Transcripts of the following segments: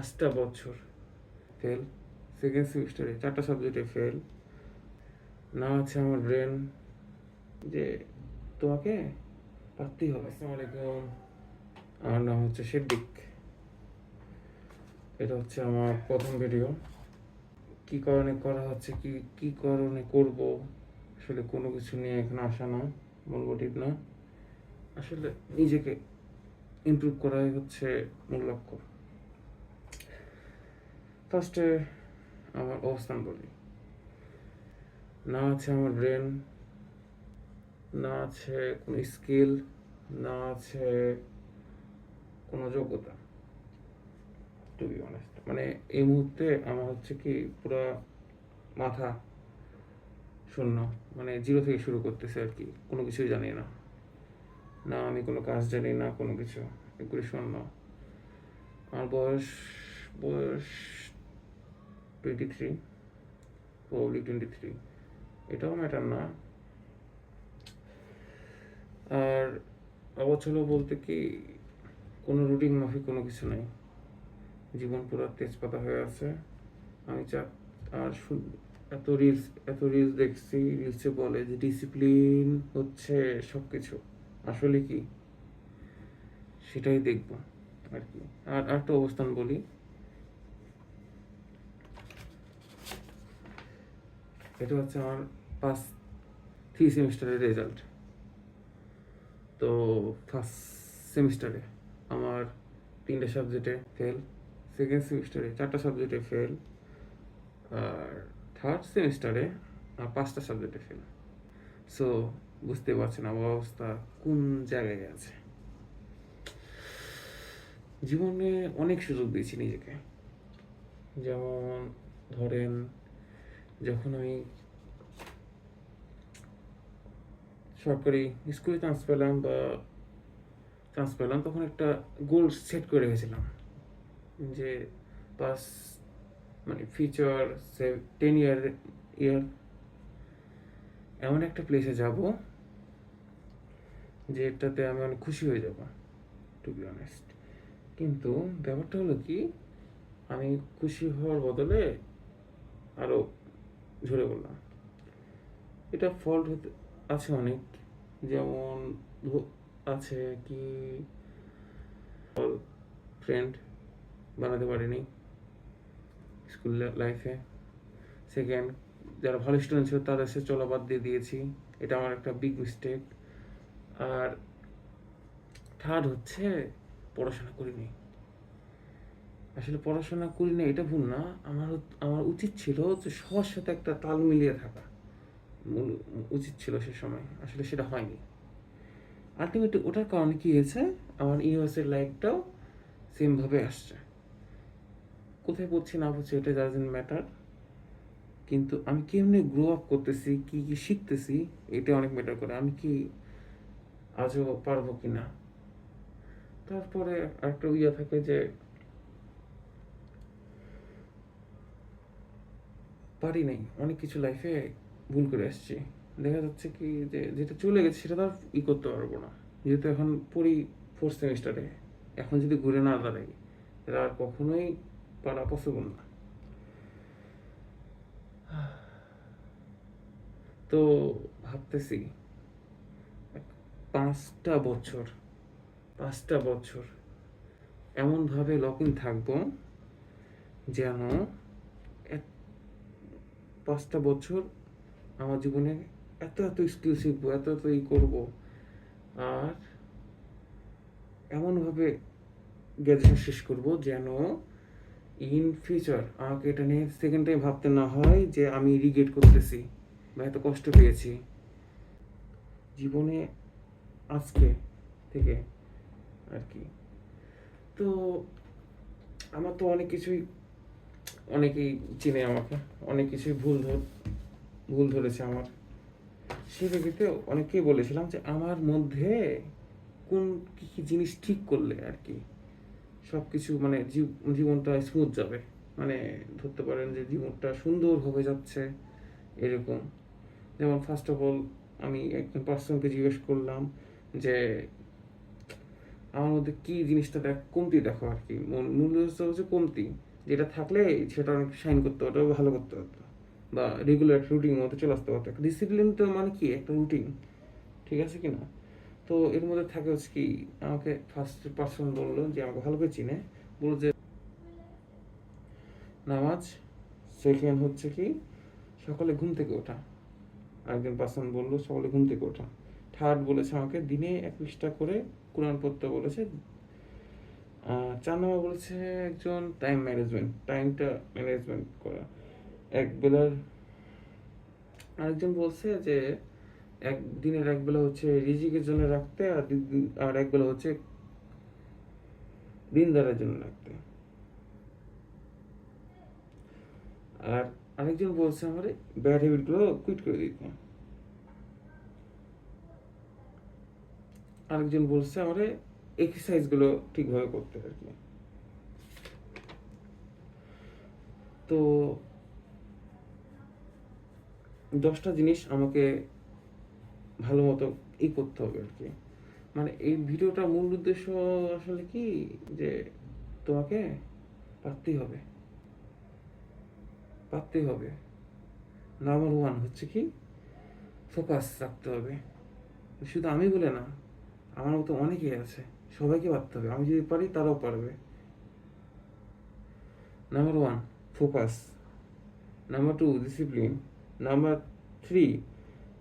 5টা বছর fail, second সেমিস্টারে 4টা সাবজেক্টে ফেল। না আছে আমার ব্রেন যে তোমাকে পারতেই হবে। আসসালামু আলাইকুম, আমার নাম হচ্ছে সিদ্দিক। এটা হচ্ছে আমার প্রথম ভিডিও। কি কারণে করা হচ্ছে, কি কি কারণে করব, আসলে কোনো কিছু নিয়ে এখানে আসা না, মূল মোটিভ না। আসলে নিজেকে ইমপ্রুভ করাই হচ্ছে মূল লক্ষ্য। ফার্স্টে আমার অবস্থান বলি। না আছে আমার ব্রেন, না আছে কোনো স্কিল, না আছে কোনো যোগ্যতা। টু বি অনেস্ট, মানে এই মুহূর্তে আমার হচ্ছে কি পুরো মাথা শূন্য, মানে জিরো থেকে শুরু করতেছে আর কি। কোনো কিছুই জানি না, না আমি কোনো কাজ জানি না, কোনো কিছু, এগুলি শূন্য। আমার বয়স বয়স 23, প্রবাবলি 23, এটাও ম্যাটার না। আর অবচল বলতে কি, কোনো রুটিন মাফিক কোনো কিছু নেই। জীবন পুরো তেজপাতা হয়ে আছে। আমি আর এত রিলস দেখছি, রিলসে বলে যে ডিসিপ্লিন হচ্ছে সব কিছু। আসলে কি সেটাই দেখব আর কি। আর একটা অবস্থান বলি, এটা হচ্ছে আমার ফার্স্ট 3 সেমিস্টারের রেজাল্ট। তো ফার্স্ট সেমিস্টারে আমার 3টে সাবজেক্টে ফেল, সেকেন্ড সেমিস্টারে 4টা সাবজেক্টে ফেল, আর থার্ড সেমিস্টারে 5টা সাবজেক্টে ফেল। সো বুঝতে পারছেন আমার অবস্থা কোন জায়গায় আছে। জীবনে অনেক সুযোগ দিয়েছি নিজেকে। যেমন ধরেন, যখন আমি সরকারি স্কুলে চান্স পেলাম তখন একটা গোল সেট করে রেখেছিলাম যে পাস, মানে ফিউচার 10 ইয়ার এমন একটা প্লেসে যাব যেটাতে আমি অনেক খুশি হয়ে যাব, টু বি অনেস্ট। কিন্তু ব্যাপারটা হলো কি, আমি খুশি হওয়ার বদলে আরও ঝরে পড়লাম। এটা ফল্ট হতে আছে অনেক, যেমন আছে কি, ফ্রেন্ড বানাতে পারিনি স্কুল লাইফে। সেকেন্ড, যারা ভালো স্টুডেন্ট ছিল তাদের সাথে চলা বাদ দিয়ে দিয়েছি, এটা আমার একটা বিগ মিস্টেক। আর থার্ড হচ্ছে পড়াশোনা করিনি। আসলে পড়াশোনা করিনি এটা ভুল না, আমার উচিত ছিল যে সবার সাথে একটা তাল মিলিয়ে থাকা উচিত ছিল সে সময়। আসলে সেটা হয়নি। আলটিমেটলি ওটার কারণে কি হয়েছে, আমার ইউনিভার্সিটির লাইফটাও সেমভাবে আসছে। কোথায় পড়ছি না পড়ছি এটা ডাজন্ট ম্যাটার, কিন্তু আমি কেমনি গ্রো আপ করতেছি, কি কি শিখতেছি, এটা অনেক ম্যাটার করে। আমি কি আজও পারবো কি না। তারপরে একটা থাকে যে পারি নাই, অনেক কিছু লাইফে ভুল করে আসছি। দেখা যাচ্ছে কি যে যেটা চলে গেছে সেটা তো আর করতে পারবো না। যেহেতু এখন পড়ি ফোর্থ সেমিস্টারে, এখন যদি ঘুরে না দাঁড়াই এটা আর কখনোই পারা পসিবল না। তো ভাবতেছি 5টা বছর 5টা বছর এমনভাবে লক ইন থাকবো যেন 5টা বছর আমার জীবনে এত এত স্কিল শিখবো, এত এত করবো। আর এমনভাবে গ্র্যাজুয়েশন শেষ করবো যেন ইন ফিউচার আমাকে এটা নিয়ে সেকেন্ড টাইম ভাবতে না হয় যে আমি রিগ্রেট করতেছি বা এত কষ্ট পেয়েছি জীবনে আজকে থেকে আর কি। তো আমার তো অনেক কিছুই, অনেকেই চিনে আমাকে, অনেক কিছুই ভুল ধরেছে আমার। সে প্রেক্ষিতে অনেকেই বলেছিলাম যে আমার মধ্যে কোন কী কী জিনিস ঠিক করলে আর কি সব কিছু, মানে জীবনটা স্মুথ যাবে, মানে ধরতে পারেন যে জীবনটা সুন্দরভাবে যাচ্ছে এরকম। যেমন ফার্স্ট অফ অল আমি একজন পার্সনকে জিজ্ঞেস করলাম যে আমার মধ্যে কি জিনিসটা কমতি দেখো আর কি, মূল হচ্ছে কমতি, যেটা থাকলে সেটা অনেক শাইন করতে পারতো, ভালো করতে পারতো, বা রেগুলার রুটিনের মধ্যে চলে আসতে পারতো। একটা ডিসিপ্লিন তো মানে কি একটা রুটিন, ঠিক আছে কি না? তো এর মধ্যে থাকে হচ্ছে কি, আমাকে ফার্স্ট পার্সন বললো যে আমাকে ভালো করে চিনে, বললো যে নামাজ, সেকেন্ড হচ্ছে কি সকালে ঘুম থেকে ওঠা, আরেকজন পার্সন বললো সকালে ঘুম থেকে ওঠা, থার্ড বলেছে আমাকে দিনে 1 পৃষ্ঠা করে কোরআন পড়তে বলেছে, 4 নম্বর বলেছে একজন টাইম ম্যানেজমেন্ট, টাইমটা ম্যানেজমেন্ট করা, এক বেলার, আরেকজন বলছে যে দিনের এক বেলা হচ্ছে রিজিকের জন্য রাখতে, আর এক বেলা হচ্ছে দিনদারের জন্য রাখতে, আর আরেকজন বলছে আমার ব্যাড হ্যাবিটগুলো কুইট করে দিতে, আরেকজন বলছে আমার এক্সারসাইজগুলো ঠিকভাবে করতে আর কি। তো 10টা জিনিস আমাকে ভালো মতো করতে হবে আর কি। মানে এই ভিডিওটা মূল উদ্দেশ্য আসলে কি, যে তোমাকে পারতেই হবে, পারতেই হবে। নাম্বার 1 হচ্ছে কি ফোকাস রাখতে হবে। শুধু আমি বলে না, আমার মতো অনেকেই আছে, সবাইকে পারতে হবে, আমি যদি পারি তারাও পারবে। Number 1 focus, number 2 discipline, number 3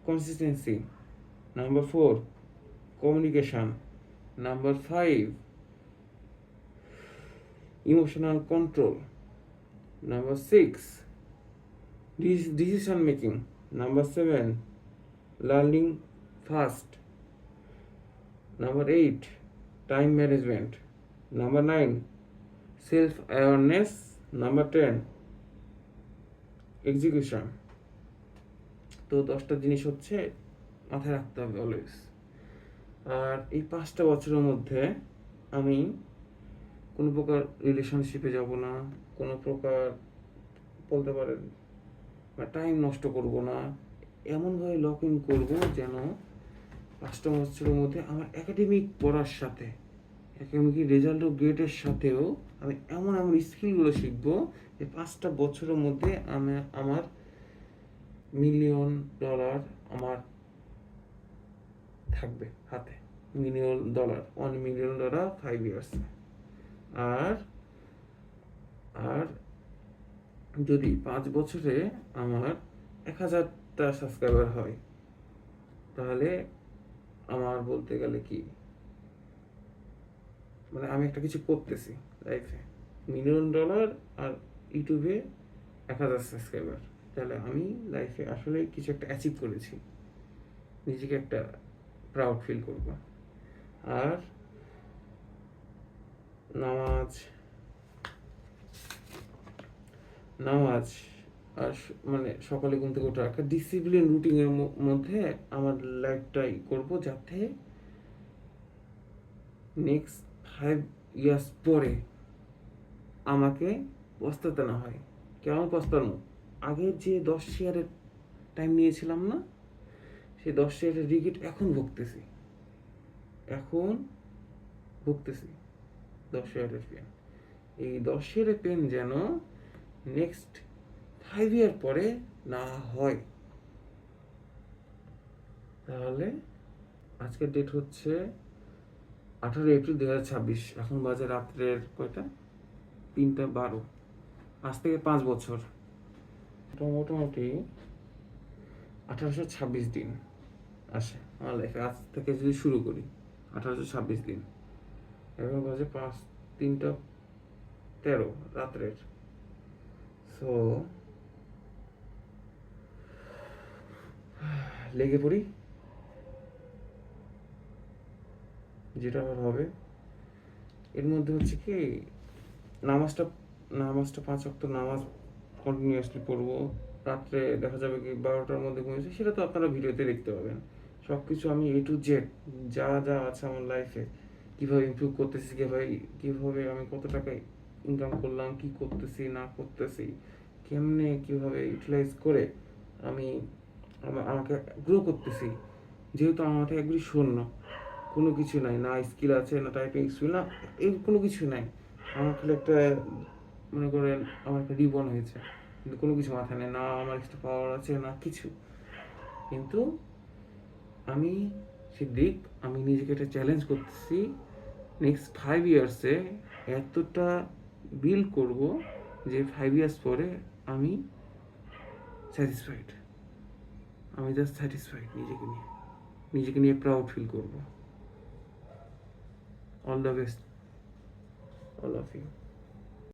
consistency, number 4 communication, number 5 emotional control, number 6 decision making, number 7 learning fast, number 8 time management, number 9 self awareness, number 10 execution। তো 10টা জিনিস হচ্ছে মাথায় রাখতে হবে অলওয়েজ। আর এই 5টা বছরের মধ্যে আমি কোনো প্রকার রিলেশনশিপে যাব না, কোনো প্রকার বলতে পারেন টাইম নষ্ট করব না, এমনভাবে লক ইন করবো যেন 5টা বছরের মধ্যে আমার একাডেমিক পড়ার সাথে, একাডেমিক রেজাল্ট ও গ্রেডের সাথেও আমি এমন এমন স্কিলগুলো শিখবো যে 5টা বছরের মধ্যে আমার $1,000,000 আমার থাকবে হাতে, $1,000,000 $1,000,000 5 years। আর আর যদি 5 বছরে আমার 1,000টা সাবস্ক্রাইবার হয়, তাহলে আমার বলতে গেলে কি, মানে আমি একটা কিছু করতেছি লাইফে, $1,000,000 আর ইউটিউবে 1,000 সাবস্ক্রাইবার, তাহলে আমি লাইফে আসলে কিছু একটা অ্যাচিভ করেছি, নিজেকে একটা প্রাউড ফিল করব। আর নামাজ নামাজ আর মানে সকালে ঘুম থেকে ওঠা, একটা ডিসিপ্লিন রুটিনের মধ্যে আমার লাইফটাই করব, যাতে নেক্সট 5 ইয়ার্স পরে আমাকে পস্তাতে না হয়। কেমন পস্তানো? আগে যে 10 শেয়ারের টাইম নিয়েছিলাম না, সেই 10 শেয়ারের রিগ্রেট এখন ভুগতেছি, এখন ভুগতেছি 10 শেয়ারের পেন। এই 10 শেয়ারের পেন যেন নেক্সট 5 ইয়ার পরে না হয়। তাহলে আজকের ডেট হচ্ছে 18 এপ্রিল 2026, এখন বাজে রাত্রের কয়টা, 3:12। আজ থেকে 5 বছর, মোটামুটি 1826 দিন আসে আমার লাইফে। আজ থেকে যদি শুরু করি 1826 দিন, এখন বাজে 3:13 রাত্রের। সো লেগে পড়ি, যেটা আমার হবে। এর মধ্যে হচ্ছে কি নামাজটা 5 ওয়াক্ত নামাজ কন্টিনিউয়াসলি পড়বো। রাত্রে দেখা যাবে কি 12টার মধ্যে ঘুমিয়েছি, সেটা তো আপনারা ভিডিওতে দেখতে পাবেন। সব কিছু আমি A to Z যা যা আছে আমার লাইফে, কীভাবে ইমপ্রুভ করতেছি, কীভাবে আমি কত টাকা ইনকাম করলাম, কি করতেছি না করতেছি, কেমনে কীভাবে ইউটিলাইজ করে আমি আমাকে গ্রো করতেছি, যেহেতু আমার মাথায় একবারই শূন্য, কোনো কিছু নাই, না স্কিল আছে, না টাইপিং স্কিল, না এই কোনো কিছু নাই। আমার খালি একটা, মনে করেন আমার একটা রিবন হয়েছে, কিন্তু কোনো কিছু মাথায় নেই, না আমার একটা পাওয়ার আছে, না কিছু। কিন্তু আমি সিদ্দিক, আমি নিজেকে একটা চ্যালেঞ্জ করতেছি, নেক্সট 5 ইয়ার্সে এতটা বিল্ড করব যে 5 ইয়ার্স পরে আমি স্যাটিসফাইড। আমি জাস্ট স্যাটিসফাইড নিজেকে নিয়ে প্রাউড ফিল করব। All the best, all of you.